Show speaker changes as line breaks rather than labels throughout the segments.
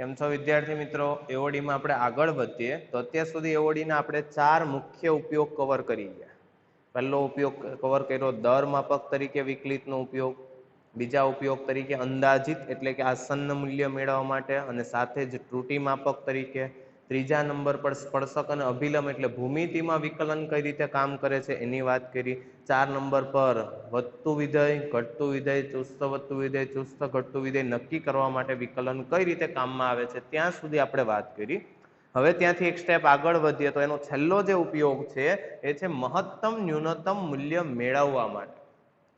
કેમ છો વિદ્યાર્થી મિત્રો? એઓડીમાં આપણે આગળ વધીએ તો અત્યાર સુધી એઓડીના આપણે 4 મુખ્ય ઉપયોગ કવર કરી ગયા. પહેલો ઉપયોગ કવર કર્યો દર માપક તરીકે વિકલિતનો ઉપયોગ, બીજા ઉપયોગ તરીકે અંદાજિત એટલે કે આસન્ન મૂલ્ય મેળવવા માટે અને સાથે જ ત્રુટિ માપક તરીકે, ત્રીજા નંબર પર સ્પર્શક અને અભિલંબ એટલે ભૂમિતિમાં વિકલન કઈ રીતે કામ કરે છે એની વાત કરી. 4 નંબર પર વધતું વિધેય, ઘટતું વિધેય, ચુસ્ત વધતું વિધેય, ચુસ્ત ઘટતું વિધેય નક્કી કરવા માટે વિકલન કઈ રીતે કામમાં આવે છે ત્યાં સુધી આપણે વાત કરી. હવે ત્યાંથી એક સ્ટેપ આગળ વધીએ તો એનો છેલ્લો જે ઉપયોગ છે એ છે મહત્તમ ન્યૂનતમ મૂલ્ય મેળવવા માટે.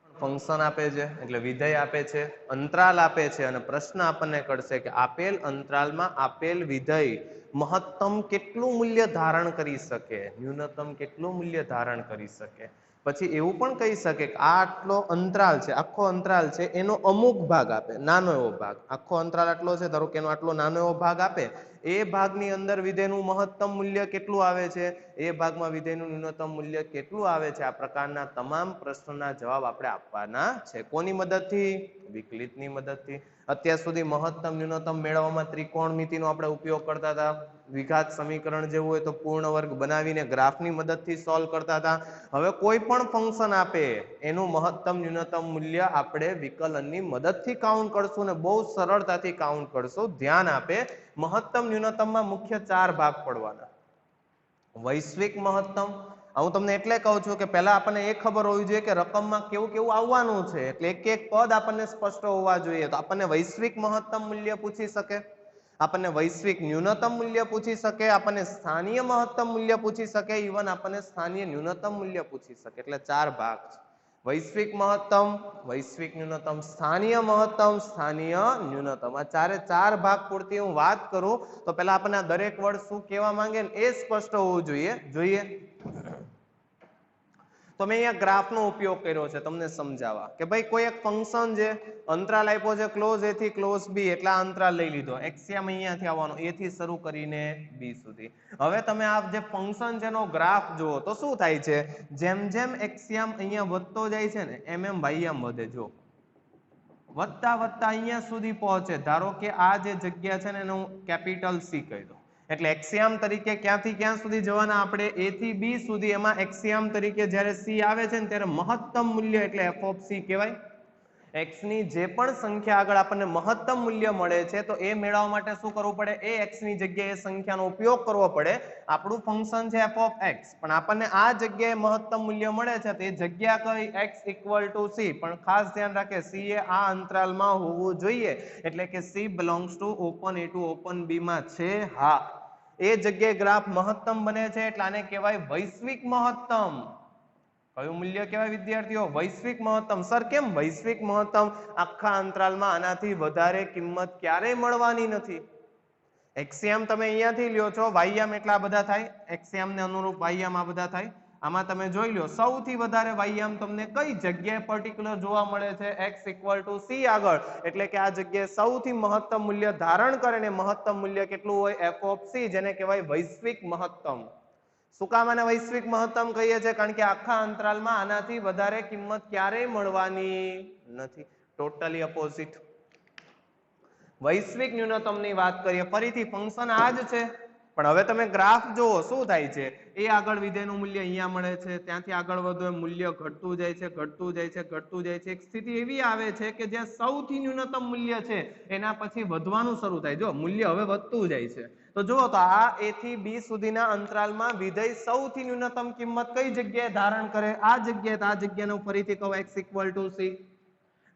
ફંક્શન આપે છે એટલે વિધેય આપે છે, અંતરાલ આપે છે અને પ્રશ્ન આપણને કરશે કે આપેલ અંતરાલમાં આપેલ વિધેય મહત્તમ કેટલું મૂલ્ય ધારણ કરી શકે, ન્યૂનતમ કેટલું મૂલ્ય ધારણ કરી શકે. પછી એવું પણ કહી શકે કે આ આટલો અંતરાલ છે, આખો અંતરાલ છે એનો અમુક ભાગ આપે, નાનો એવો ભાગ. આખો અંતરાલ આટલો છે, ધારો કે એનો આટલો નાનો એવો ભાગ આપે, એ ભાગની અંદર વિધેયનું મહત્તમ મૂલ્ય કેટલું આવે છે, એ ભાગમાં વિધેયનું ન્યૂનતમ મૂલ્ય કેટલું આવે છે. આ પ્રકારના તમામ પ્રશ્નોના જવાબ આપણે આપવાના છે. કોની મદદથી? વિકલિતની મદદથી. અત્યાર સુધી મહત્તમ ન્યૂનતમ મેળવવામાં ત્રિકોણમિતિનો આપણે ઉપયોગ કરતા હતા. દ્વિઘાત સમીકરણ જેવું હોય તો પૂર્ણ વર્ગ બનાવીને ગ્રાફની મદદથી સોલ્વ કરતા હતા. હવે કોઈ પણ ફંક્શન આપે એનું મહત્તમ ન્યૂનતમ મૂલ્ય આપણે વિકલનની મદદથી કાઉન્ટ કરશું ને બહુ સરળતાથી કાઉન્ટ કરશું. ધ્યાન આપે, મહત્તમ ન્યૂનતમમાં મુખ્ય 4 ભાગ પડવાના. વૈશ્વિક મહત્તમ, હું તમને એટલે કહું છું કે પહેલા આપણને એ ખબર હોવી જોઈએ કે રકમમાં કેવું કેવું આવવાનું છે, એટલે એક એક પદ આપણને સ્પષ્ટ હોવા જોઈએ. તો આપણને વૈશ્વિક મહત્તમ મૂલ્ય પૂછી શકે, આપણને વૈશ્વિક ન્યૂનતમ મૂલ્ય પૂછી શકે, આપણને સ્થાનીય મહત્તમ મૂલ્ય પૂછી શકે, ઇવન આપણને સ્થાનીય ન્યૂનતમ મૂલ્ય પૂછી શકે. એટલે 4 ભાગ છે. વૈશ્વિક મહત્તમ, વૈશ્વિક ન્યૂનતમ, સ્થાનીય મહત્તમ, સ્થાનીય ન્યૂનતમ. આ 4 ભાગ પૂરતી હું વાત કરું તો પહેલા આપણને આ દરેક વર્ડ શું કહેવા માંગે ને એ સ્પષ્ટ હોવું જોઈએ. તો મેં અહીંયા ગ્રાફનો ઉપયોગ કર્યો છે તમને સમજાવવા કે ભાઈ કોઈ એક ફંક્શન છે, અંતરાલ આપ્યો છે ક્લોઝ a થી ક્લોઝ b, એટલે આ અંતરાલ લઈ લીધો. એક્સિયમ અહીંયાથી આવવાનો a થી શરૂ કરીને b સુધી. હવે તમે આ જે ફંક્શન છે એનો ગ્રાફ જુઓ તો શું થાય છે, જેમ જેમ એક્સિયમ અહીંયા વધતો જાય છે ને એમ એમ વાયમ વધે. જો વધતા વધતા અહીંયા સુધી પહોંચે. ધારો કે આ જે જગ્યા છે ને એને હું કેપિટલ C કહી દઉં. એટલે એક્સિયમ તરીકે ક્યાંથી ક્યાં સુધી જવાના આપણે? a થી b સુધી. એમાં એક્સિયમ તરીકે જ્યારે c આવે છે ને ત્યારે મહત્તમ મૂલ્ય એટલે f of c કહેવાય. x ની જે પણ સંખ્યા આગળ આપણને મહત્તમ મૂલ્ય મળે છે તો એ મેળવવા માટે શું કરવું પડે? એ x ની જગ્યાએ સંખ્યાનો ઉપયોગ કરવો પડે. આપણું ફંક્શન છે f of x, પણ આપણને આ જગ્યાએ મહત્તમ મૂલ્ય મળે છે તો એ જગ્યા કઈ? x equal to c. પણ ખાસ ધ્યાન રાખે c એ આ અંતરાલમાં હોવું જોઈએ, એટલે કે c belongs to open a to open b માં છે. હા, એ જગ્યાએ ગ્રાફ મહત્તમ બને છે એટલે આને કહેવાય વૈશ્વિક મહત્તમ. કયું મૂલ્ય કહેવાય વિદ્યાર્થીઓ? વૈશ્વિક મહત્તમ. સર કેમ વૈશ્વિક મહત્તમ? આખા અંતરાલમાં આનાથી વધારે કિંમત ક્યારેય મળવાની નથી. એક્સિયમ તમે અહીંયાથી લ્યો છો, વાયમ એટલા બધા થાય, એક્સિયમ ને અનુરૂપ વાયમ આ બધા થાય. આમાં તમે જોઈ લો સૌથી વધારે વાયમ તમને કઈ જગ્યાએ પર્ટિક્યુલર જોવા મળે છે? x equal to c આગળ. એટલે કે આ જગ્યાએ સૌથી મહત્તમ મૂલ્ય ધારણ કરે ને મહત્તમ મૂલ્ય કેટલું હોય? f of c, જેને કહેવાય વૈશ્વિક મહત્તમ. શું કામ આને વૈશ્વિક મહત્તમ કહીએ છીએ? કારણ કે આખા અંતરાલમાં આનાથી વધારે કિંમત ક્યારેય મળવાની નથી. Totally opposite. વૈશ્વિક ન્યૂનતમની વાત કરીએ, ફરીથી ફંક્શન આ જ છે, પણ હવે તમે ગ્રાફ જુઓ શું થાય છે. એ આગળ વિધેયનું મૂલ્ય અહીંયા મળે છે, ત્યાંથી આગળ વધો એમ મૂલ્ય ઘટતું જાય છે, ઘટતું જાય છે, ઘટતું જાય છે. એક સ્થિતિ એવી આવે છે કે જ્યાં સૌથી ન્યૂનતમ મૂલ્ય છે એના પછી વધવાનું શરૂ થાય. જો મૂલ્ય હવે વધતું જાય છે તો જુઓ તો આ a થી b સુધીના અંતરાલમાં વિધેય સૌથી ન્યૂનતમ કિંમત કઈ જગ્યાએ ધારણ કરે? આ જગ્યાએ. આ જગ્યાને ફરીથી કહું x equal to c.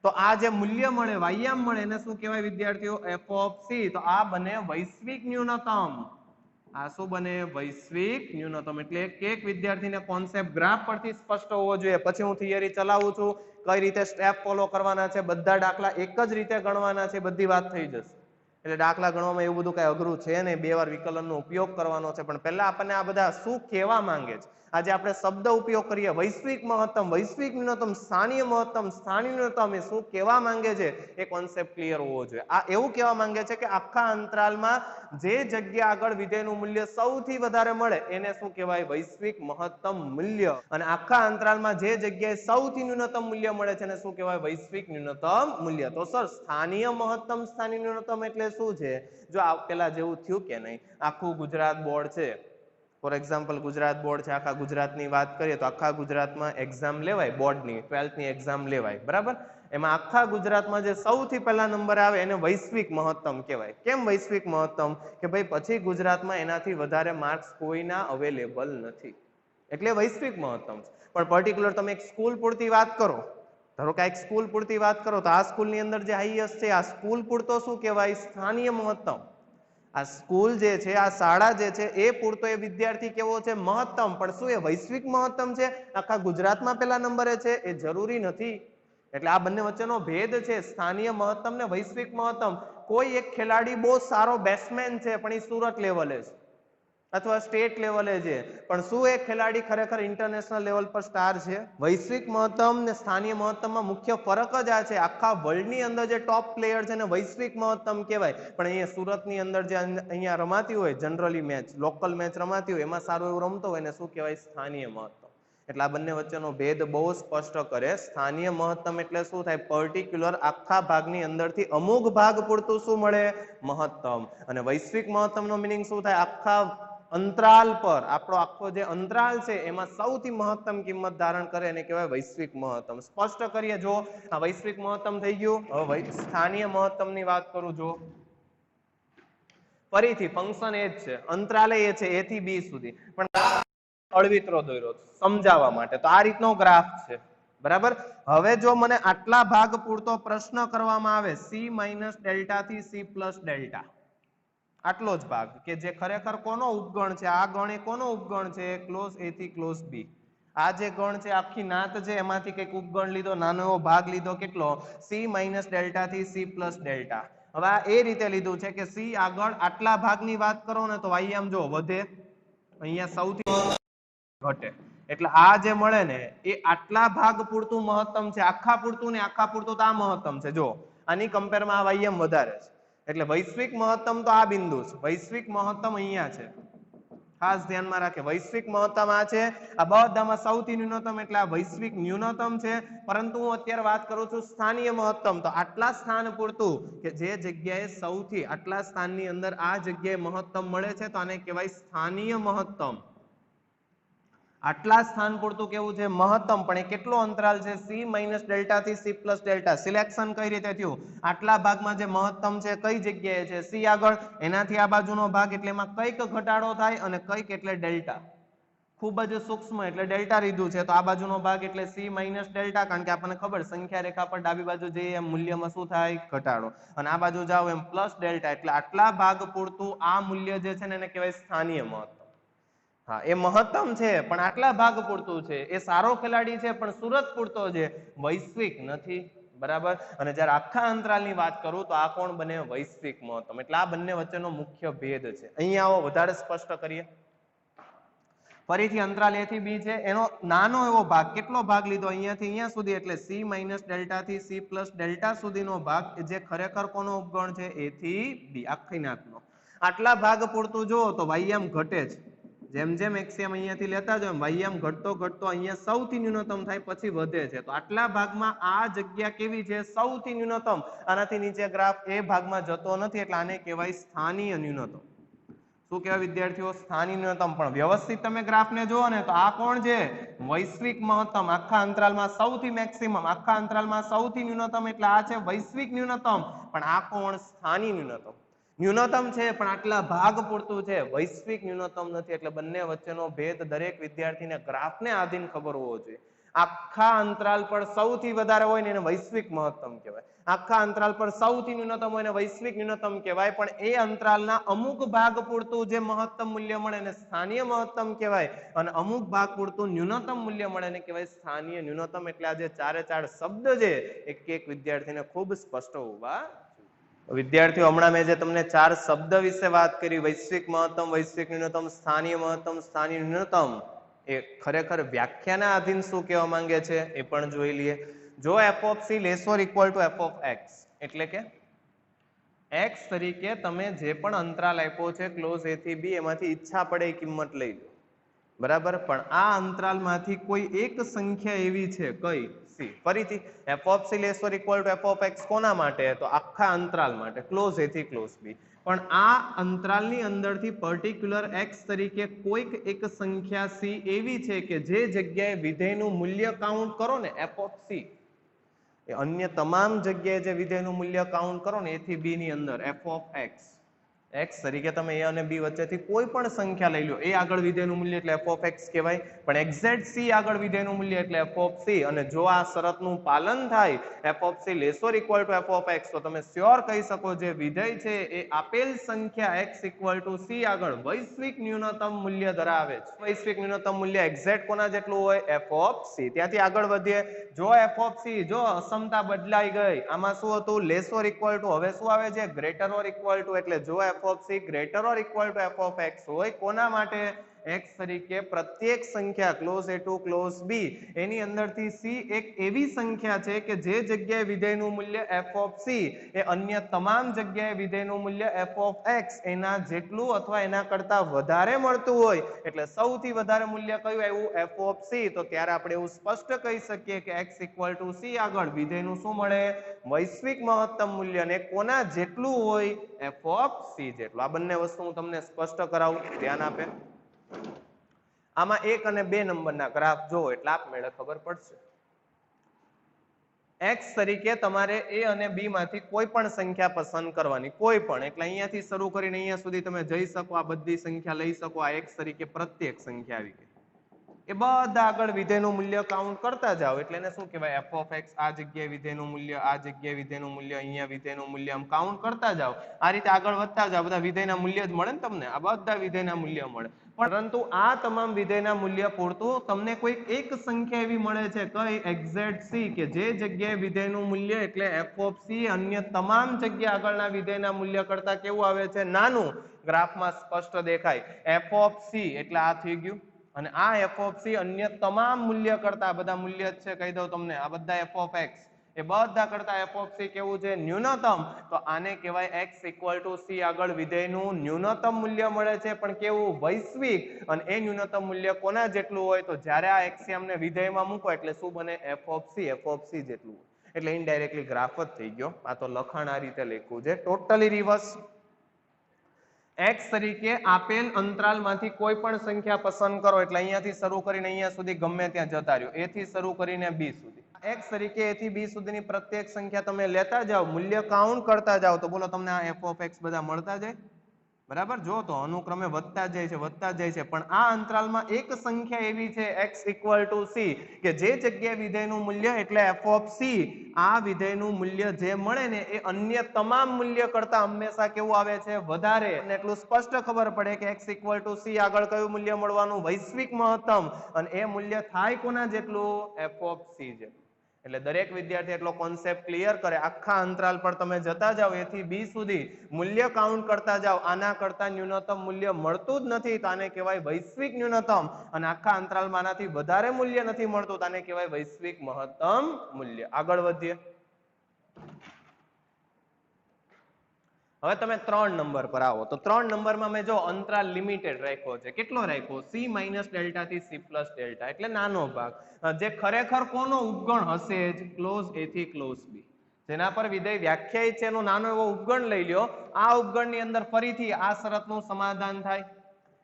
તો આ જે મૂલ્ય મળે, વાયમ મળે, એને શું કહેવાય વિદ્યાર્થીઓ? f of c. તો આ બને વૈશ્વિક ન્યૂનતમ. આ શું બને? વૈશ્વિક ન્યૂનતમ. એટલે એક વિદ્યાર્થીને કોન્સેપ્ટ ગ્રાફ પરથી સ્પષ્ટ હોવો જોઈએ. પછી હું થિયરી ચલાવું છું, કઈ રીતે સ્ટેપ ફોલો કરવાના છે, બધા દાખલા એક જ રીતે ગણવાના છે, બધી વાત થઈ જશે. એટલે દાખલા ગણવામાં એવું બધું કઈ અઘરું છે નહીં. 2 વાર વિકલનનો ઉપયોગ કરવાનો છે, પણ પહેલા આપણને આ બધા શું કહેવા માંગે છે, આજે આપણે શબ્દ ઉપયોગ કરીએ વૈશ્વિક મહત્તમ, વૈશ્વિક ન્યૂનતમ, સ્થાનીય મહત્તમ, સ્થાનીય ન્યૂનતમ, એ શું કહેવા માંગે છે એ કોન્સેપ્ટ ક્લિયર હોવો જોઈએ. આ એવું કહેવા માંગે છે કે આખા અંતરાલમાં જે જગ્યા આગળ વિધેયનું મૂલ્ય સૌથી વધારે મળે એને શું કહેવાય? વૈશ્વિક મહત્તમ મૂલ્ય. અને આખા અંતરાલમાં જે જગ્યાએ સૌથી ન્યૂનતમ મૂલ્ય મળે છે એને શું કહેવાય? વૈશ્વિક ન્યૂનતમ મૂલ્ય. તો સર સ્થાનીય મહત્તમ, સ્થાનીય ન્યૂનતમ એટલે શું છે? જો આ પેલા જેવું થયું કે નહીં, આખું ગુજરાત બોર્ડ છે, ફોર એક્ઝામ્પલ ગુજરાત બોર્ડ છે, આખા ગુજરાતની વાત કરીએ તો આખા ગુજરાતમાં એક્ઝામ લેવાય, બોર્ડની 12th ની એક્ઝામ લેવાય, બરાબર? એમાં આખા ગુજરાતમાં જે સૌથી પહેલા નંબર આવે એને વૈશ્વિક મહત્તમ કહેવાય. કેમ વૈશ્વિક મહત્તમ? કે ભાઈ પછી ગુજરાતમાં એનાથી વધારે માર્ક્સ કોઈના અવેલેબલ નથી, એટલે વૈશ્વિક મહત્તમ. પણ પર્ટિક્યુલર તમે એક સ્કૂલ પૂરતી વાત કરો, ધારો કે એક સ્કૂલ પૂરતી વાત કરો તો આ સ્કૂલની અંદર જે હાઈએસ્ટ છે આ સ્કૂલ પૂરતો શું કહેવાય? સ્થાનીય મહત્તમ. આ સ્કૂલ જે છે, આ શાળા જે છે એ પૂરતો એ વિદ્યાર્થી કેવો છે? મહત્તમ. પણ શું એ વૈશ્વિક મહત્તમ છે? આખા ગુજરાતમાં પહેલા નંબરે છે એ જરૂરી નથી. એટલે આ બંને વચ્ચેનો ભેદ છે, સ્થાનીય મહત્તમ ને વૈશ્વિક મહત્તમ. કોઈ એક ખેલાડી બહુ સારો બેટ્સમેન છે પણ એ સુરત લેવલે છે અથવા સ્ટેટ લેવલે છે, પણ શું એ ખેલાડી ખરેખર ઇન્ટરનેશનલ લેવલ પર સ્ટાર છે? વૈશ્વિક મહત્તમ ને સ્થાનીય મહત્તમમાં મુખ્ય ફરક જ આ છે. આખા વર્લ્ડની અંદર જે ટોપ પ્લેયર છે ને વૈશ્વિક મહત્તમ કહેવાય, પણ અહીંયા સુરતની અંદર જે અહીંયા રમાતી હોય જનરલી મેચ, લોકલ મેચ રમાતી હોય એમાં સારું એવું રમતો હોય એને શું કહેવાય? સ્થાનીય મહત્તમ. એટલે આ બંને વચ્ચેનો ભેદ બહુ સ્પષ્ટ કરે. સ્થાનીય મહત્તમ એટલે શું થાય? પર્ટિક્યુલર આખા ભાગની અંદરથી અમુક ભાગ પૂરતું શું મળે? મહત્તમ. અને વૈશ્વિક મહત્તમનો મિનિંગ શું થાય? આખા અંતરાલ પર, આપણો આખો જે અંતરાલ છે એમાં સૌથી મહત્તમ કિંમત ધારણ કરે એને કહેવાય વૈશ્વિક મહત્તમ. સ્પષ્ટ કરીએ. જો આ વૈશ્વિક મહત્તમ થઈ ગયું. હવે સ્થાનીય મહત્તમની વાત કરું. જો ફરીથી ફંક્શન એ જ છે, અંતરાલે એ છે A થી B સુધી, પણ અળવિતરો દોર્યો સમજાવવા માટે. તો આ રીતનો ગ્રાફ છે, બરાબર? હવે જો મને આટલા ભાગ પૂરતો પ્રશ્ન કરવામાં આવે, C માઇનસ ડેલ્ટા થી C પ્લસ ડેલ્ટા, આટલો જ ભાગ કે જે ખરેખર કોનો ઉપગણ છે? આ ગણ એ કોનો ઉપગણ છે? ક્લોઝ A થી ક્લોઝ B. આ જે ગણ છે આખી નાત છે એમાંથી કંઈક ઉપગણ લીધો, નાનો એવો ભાગ લીધો, કેટલો? C માઇનસ ડેલ્ટા થી C પ્લસ ડેલ્ટા. હવે આ એ રીતે લીધું છે કે C આગળ આટલા ભાગની વાત કરો ને તો y આમ જો વધે, અહીંયા સૌથી ઘટે. એટલે આ જે મળે ને એ આટલા ભાગ પૂરતું મહત્તમ છે, આખા પૂરતું ને આખા પૂરતું તો આ મહત્તમ છે. જો આની કમ્પેરમાં આ y વધારે છે, એટલે વૈશ્વિક મહત્તમ તો આ બિંદુ છે, વૈશ્વિક મહત્તમ અહીંયા છે. ખાસ ધ્યાનમાં રાખે, વૈશ્વિક મહત્તમ આ છે, આ બધામાં સૌથી ન્યૂનતમ એટલે આ વૈશ્વિક ન્યૂનતમ છે. પરંતુ હું અત્યારે વાત કરું છું સ્થાનીય મહત્તમ. તો આટલા સ્થાન પૂરતું કે જે જગ્યાએ સૌથી, આટલા સ્થાનની અંદર આ જગ્યાએ મહત્તમ મળે છે તો આને કહેવાય સ્થાનીય મહત્તમ. આટલા સ્થાન પૂરતું કેવું છે? મહત્તમ. પણ એ કેટલો અંતરાલ છે? C માઇનસ ડેલ્ટા થી C પ્લસ ડેલ્ટા. સિલેક્શન કઈ રીતે થયું? આટલા ભાગમાં જે મહત્તમ છે કઈ જગ્યાએ છે? C આગળ. એનાથી આ બાજુનો ભાગ એટલે એમાં કઈક ઘટાડો થાય અને કઈક એટલે ડેલ્ટા. ખૂબ જ સૂક્ષ્મ એટલે ડેલ્ટા લીધું છે. તો આ બાજુનો ભાગ એટલે C માઇનસ ડેલ્ટા, કારણ કે આપણને ખબર સંખ્યા રેખા પર ડાબી બાજુ જઈએ એમ મૂલ્યમાં શું થાય? ઘટાડો. અને આ બાજુ જાઓ એમ પ્લસ ડેલ્ટા. એટલે આટલા ભાગ પૂરતું આ મૂલ્ય જે છે ને એને કહેવાય સ્થાનીય મહત્તમ. હા, એ મહત્તમ છે પણ આટલા ભાગ પૂરતું છે. એ સારો ખેલાડી છે પણ સુરત પૂરતો છે, વૈશ્વિક નથી, બરાબર? અને જ્યારે આખા અંતરાલની વાત કરું તો આ કોણ બને? વૈશ્વિક મહત્તમ. એટલે આ બંને વચ્ચેનો મુખ્ય ભેદ છે. અહીંયા આવો વધારે સ્પષ્ટ કરીએ. ફરીથી અંતરાલ A થી B છે, એનો નાનો એવો ભાગ, કેટલો ભાગ લીધો? અહીંયાથી અહીંયા સુધી, એટલે C માઇનસ ડેલ્ટા થી C પ્લસ ડેલ્ટા સુધીનો ભાગ જે ખરેખર કોનો ઉપગણ છે? A થી B, આખી નાતનો. આટલા ભાગ પૂરતું જુઓ તો y એમ ઘટે છે. જેમ જેમ એક્સિયમ અહીંયાથી લેતા જાવ y એમ ઘટતો ઘટતો અહીંયા સૌથી ન્યૂનતમ થાય પછી વધે છે. તો આટલા ભાગમાં આ જગ્યા કેવી છે? સૌથી ન્યૂનતમ. આનાથી નીચે ગ્રાફ એ ભાગમાં જતો નથી, એટલે આને કહેવાય સ્થાનીય ન્યૂનતમ. શું કહેવાય વિદ્યાર્થીઓ? સ્થાનીય ન્યૂનતમ. પણ વ્યવસ્થિત તમે ગ્રાફને જુઓ ને તો આ કોણ છે? વૈશ્વિક મહત્તમ. આખા અંતરાલમાં સૌથી મેક્સિમમ, આખા અંતરાલમાં સૌથી ન્યૂનતમ એટલે આ છે વૈશ્વિક ન્યૂનતમ. પણ આ કોણ? સ્થાનીય ન્યૂનતમ. ન્યૂનતમ છે પણ આટલા ભાગ પૂરતું છે, વૈશ્વિક ન્યૂનતમ નથી. એટલે બંને વચ્ચેનો ભેદ દરેક વિદ્યાર્થીને ગ્રાફને આધીન ખબર હોવો જોઈએ. આખા અંતરાલ પર સૌથી વધારે હોય ને એને વૈશ્વિક મહત્તમ કહેવાય, આખા અંતરાલ પર સૌથી ન્યૂનતમ હોય ને વૈશ્વિક ન્યૂનતમ કહેવાય. પણ એ અંતરાલના અમુક ભાગ પૂરતું જે મહત્તમ મૂલ્ય મળે એને સ્થાનીય મહત્તમ કહેવાય, અને અમુક ભાગ પૂરતું ન્યૂનતમ મૂલ્ય મળે એને કહેવાય સ્થાનીય ન્યૂનતમ. એટલે આ જે ચારે ચાર શબ્દ છે એક એક વિદ્યાર્થીને ખૂબ સ્પષ્ટ હોવા. વિદ્યાર્થીઓ, હમણાં મેં જે તમને ચાર શબ્દ વિશે વાત કરી, વૈશ્વિક મહત્તમ, વૈશ્વિક ન્યૂનતમ, સ્થાનીય મહત્તમ, સ્થાનીય ન્યૂનતમ, એ ખરેખર વ્યાખ્યાના આધીન શું કહેવા માંગે છે એ પણ જોઈ લઈએ. જો F of C less or equal to F of X, એટલે કે એક્સ તરીકે તમે જે પણ અંતરાલ આપ્યો છે ક્લોઝ એ થી બી, એમાંથી ઈચ્છા પડે એ કિંમત લઈ લો, બરાબર. પણ આ અંતરાલમાંથી કોઈ એક સંખ્યા એવી છે, કઈ? સી. ફરીથી F of C less or equal to F of X કોના માટે? તો આખા અંતરાલ માટે, ક્લોઝ એ થી ક્લોઝ બી. પણ આ અંતરાલની અંદરથી પર્ટિક્યુલર એક્સ તરીકે કોઈક એક સંખ્યા સી એવી છે કે જે જગ્યાએ વિધેયનું મૂલ્ય કાઉન્ટ કરો ને એફ ઓફ સી, એ અન્ય તમામ જગ્યાએ જે વિધેયનું મૂલ્ય કાઉન્ટ કરો ને એ થી બી ની અંદર એફ ઓફ એક્સ, એક્સ તરીકે તમે એ અને બી વચ્ચેથી કોઈ પણ સંખ્યા લઈ લો, એ આગળ વિધેયનું મૂલ્ય એટલે એફ ઓફ એક્સ કહેવાય, પણ એક્ઝેક્ટ સી આગળ વિધેયનું મૂલ્ય એટલે એફ ઓફ સી. અને જો આ શરતનું પાલન થાય F of C less or equal to F of X, તો તમે શ્યોર કહી શકો જે વિધેય છે એ આપેલ સંખ્યા એક્સ ઇક્વલ ટુ સી આગળ વૈશ્વિક ન્યૂનતમ મૂલ્ય ધરાવે છે. વૈશ્વિક ન્યૂનતમ મૂલ્ય એક્ઝેક્ટ કોના જેટલું હોય? F of C. ત્યાંથી આગળ વધીએ. જો એફ ઓફ સી, જો અસમતા બદલાઈ ગઈ, આમાં શું હતું? લેસ ઓર ઇક્વલ ટુ, હવે શું આવે છે? ગ્રેટર ઓર ઇક્વલ ટુ. એટલે જો F of C greater or equal to F of x હોય, કોના માટે? એક્સ તરીકે પ્રત્યેક સંખ્યા ક્લોઝ એ ટુ ક્લોઝ બી, એની અંદરથી સી એક એવી સંખ્યા છે કે જે જગ્યાએ વિધેયનું મૂલ્ય એફ ઓફ સી એ અન્ય તમામ જગ્યાએ વિધેયનું મૂલ્ય એફ ઓફ એક્સ એના જેટલું અથવા એના કરતા વધારે મળતું હોય. એટલે સૌથી વધારે મૂલ્ય કયું આવ્યું? F of C. તો ત્યારે આપણે એવું સ્પષ્ટ કહી શકીએ કે એક્સ ઇક્વલ ટુ સી આગળ વિધેયનું શું મળે? વૈશ્વિક મહત્તમ મૂલ્ય. ને કોના જેટલું હોય? એફ ઓફ સી જેટલું. આ બંને વસ્તુ હું તમને સ્પષ્ટ કરાવું, ધ્યાન આપે. આમાં 1 અને 2 નંબરના ગ્રાફ જોવો એટલે આપમેળે ખબર પડશે. એક્સ તરીકે તમારે એ અને બી માંથી કોઈ પણ સંખ્યા પસંદ કરવાની, કોઈ પણ. એટલે અહીંયાથી શરૂ કરીને અહીંયા સુધી તમે જઈ શકો, આ બધી સંખ્યા લઈ શકો. આ એક્સ તરીકે પ્રત્યેક સંખ્યા આવી ગઈ, એ બધા આગળ વિધેયનું મૂલ્ય કાઉન્ટ કરતા જાઓ એટલે એને શું કહેવાય? F of x. આ જગ્યાએ વિધેયનું મૂલ્ય, આ જગ્યાએ વિધેયનું મૂલ્ય, અહીંયા વિધેયનું મૂલ્ય, આમ કાઉન્ટ કરતા જાઓ. આ રીતે આગળ વધતા જાઓ, બધા વિધેયના મૂલ્ય જ મળે ને તમને, આ બધા વિધેયના મૂલ્ય મળે. પરંતુ આ તમામ વિધેયના મૂલ્ય પૂરતું તમને કોઈક એક સંખ્યા એવી મળે છે, કઈ? એક્ઝેક્ટ સી, કે જે જગ્યાએ વિધેયનું મૂલ્ય એટલે એફ ઓફ સી અન્ય તમામ જગ્યા આગળના વિધેયના મૂલ્ય કરતા કેવું આવે છે? નાનું. ગ્રાફમાં સ્પષ્ટ દેખાય. એફ ઓફ સી એટલે આ થઈ ગયું, અને આ એફ ઓફ સી અન્ય તમામ મૂલ્ય કરતા, બધા મૂલ્ય જ છે કહી દઉં તમને, આ બધા એફ ઓફ એક્સ એ બધા કરતા એફ ઓફ સી કેવું છે? ન્યૂનતમ. તો આને કહેવાય એક્સ ઇક્વલ ટુ સી આગળ વિધેયનું ન્યૂનતમ મૂલ્ય મળે છે, પણ કેવું? વૈશ્વિક. અને એ ન્યૂનતમ મૂલ્ય કોના જેટલું હોય? તો જ્યારે આ એક્સિયમને વિધેયમાં મૂકો એટલે શું બને? F of C. F of C જેટલું. એટલે ઇનડાયરેક્ટલી ગ્રાફ જ થઈ ગયો. આ તો લખાણ આ રીતે લખ્યું છે, ટોટલી રિવર્સ. એક્સ તરીકે આપેલ અંતરાલમાંથી કોઈ પણ સંખ્યા પસંદ કરો, એટલે અહીંયાથી શરૂ કરીને અહીંયા સુધી ગમે ત્યાં જતા રહ્યો, એ થી શરૂ કરીને બી સુધી. એક્સ તરીકે એ થી બી સુધીની પ્રત્યેક સંખ્યા તમે લેતા જાઓ, મૂલ્ય કાઉન્ટ કરતા જાઓ, તો બોલો તમને આ એફ ઓફ એક્સ બધા મળતા જાય? બરાબર. જો તો અનુક્રમે વધતા જાય છે, વધતા જાય છે. પણ આ અંતરાલમાં એક સંખ્યા એવી છે એક્સ ઇક્વલ ટુ સી, કે જે જગ્યાએ વિધેયનું મૂલ્ય એટલે એફ ઓફ સી, આ વિધેયનું મૂલ્ય જે મળે ને એ અન્ય તમામ મૂલ્ય કરતા હંમેશા કેવું આવે છે? વધારે. અને એટલું સ્પષ્ટ ખબર પડે કે એક્સ ઇક્વલ ટુ સી આગળ કયું મૂલ્ય મળવાનું? વૈશ્વિક મહત્તમ. અને એ મૂલ્ય થાય કોના જેટલું? એફ ઓફ સી જેટલું. એટલે દરેક વિદ્યાર્થી એટલો કોન્સેપ્ટ ક્લિયર કરે. આખા અંતરાલ પર તમે જતા જાઓ એ થી બી સુધી, મૂલ્ય કાઉન્ટ કરતા જાઓ, આના કરતા ન્યૂનતમ મૂલ્ય મળતું જ નથી, તો આને કહેવાય વૈશ્વિક ન્યૂનતમ. અને આખા અંતરાલમાં આનાથી વધારે મૂલ્ય નથી મળતું, તો આને કહેવાય વૈશ્વિક મહત્તમ મૂલ્ય. આગળ વધીએ. હવે તમે 3 નંબર પર આવો. તો 3 નંબરમાં મેં જો અંતરાલ લિમિટેડ રાખ્યો છે. કેટલો રાખ્યો? સી માઇનસ ડેલ્ટા થી સી પ્લસ ડેલ્ટા, એટલે નાનો ભાગ, જે ખરેખર કોનો ઉપગણ હશે જ? ક્લોઝ એ થી ક્લોઝ બી. જેના પર વિધેય વ્યાખ્યાયિત છે એનો નાનો એવો ઉપગણ લઈ લ્યો. આ ઉપગણની અંદર ફરીથી આ શરતનું સમાધાન થાય.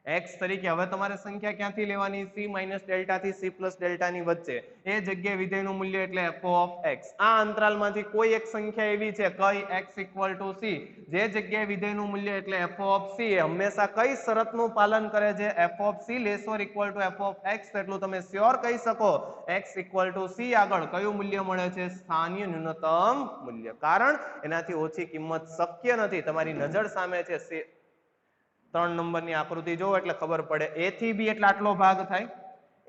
એક્સ તરીકે હવે તમારે સંખ્યા ક્યાંથી લેવાની? સી માઇનસ ડેલ્ટા થી સી પ્લસ ડેલ્ટા ની વચ્ચે, એ જગ્યાએ વિધેયનું મૂલ્ય એટલે એફ ઓફ એક્સ. આ અંતરાલમાંથી કોઈ એક સંખ્યા એવી છે, કઈ? એક્સ ઇક્વલ ટુ સી, જે જગ્યાએ વિધેયનું મૂલ્ય એટલે એફ ઓફ સી એ હંમેશા કઈ શરતનું પાલન કરે છે? F of C less or equal to F of X. એટલું તમે શ્યોર કહી શકો એક્સ ઇક્વલ ટુ સી આગળ કયું મૂલ્ય મળે છે? સ્થાનીય ન્યૂનતમ મૂલ્ય. કારણ એનાથી ઓછી કિંમત શક્ય નથી. તમારી નજર સામે છે 3 નંબરની આકૃતિ જોવો એટલે ખબર પડે. એ થી બી એટલે આટલો ભાગ થાય,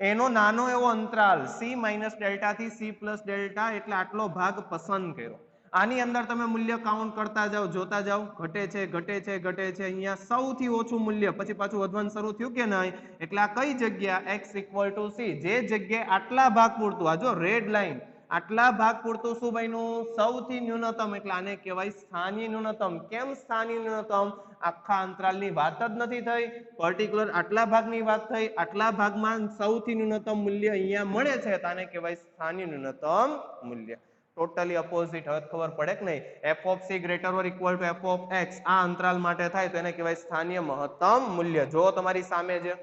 એનો નાનો એવો અંતરાલ સી માઇનસ ડેલ્ટા થી સી પ્લસ ડેલ્ટા, એટલે આટલો ભાગ પસંદ કર્યો. આની અંદર તમે મૂલ્ય કાઉન્ટ કરતા જાઓ, જોતા જાઓ, ઘટે છે ઘટે છે ઘટે છે, અહીંયા સૌથી ઓછું મૂલ્ય પછી પાછું વધવાનું શરૂ થયું કે નહીં, એટલે આ કઈ જગ્યા x ઇક્વલ ટુ c, જે જગ્યાએ આટલા ભાગ પૂરતું, આ જો રેડ લાઈન, આટલા ભાગ પૂરતું શું બન્યું, સૌથી ન્યૂનતમ, એટલે આને કહેવાય સ્થાનીય ન્યૂનતમ. કેમ સ્થાનીય ન્યૂનતમ, આખા અંતરાલની વાત જ નથી થઈ, પર્ટિક્યુલર આટલા ભાગની વાત થઈ, આટલા ભાગમાં સૌથી ન્યૂનતમ મૂલ્ય અહીંયા મળે છે તો આને કહેવાય સ્થાનીય ન્યૂનતમ મૂલ્ય. Totally opposite. હવે ખબર પડે કે નહીં, f of c greater or equal two f of x આ અંતરાલ માટે થાય તો એને કહેવાય સ્થાનીય મહત્તમ મૂલ્ય. જો તમારી સામે છે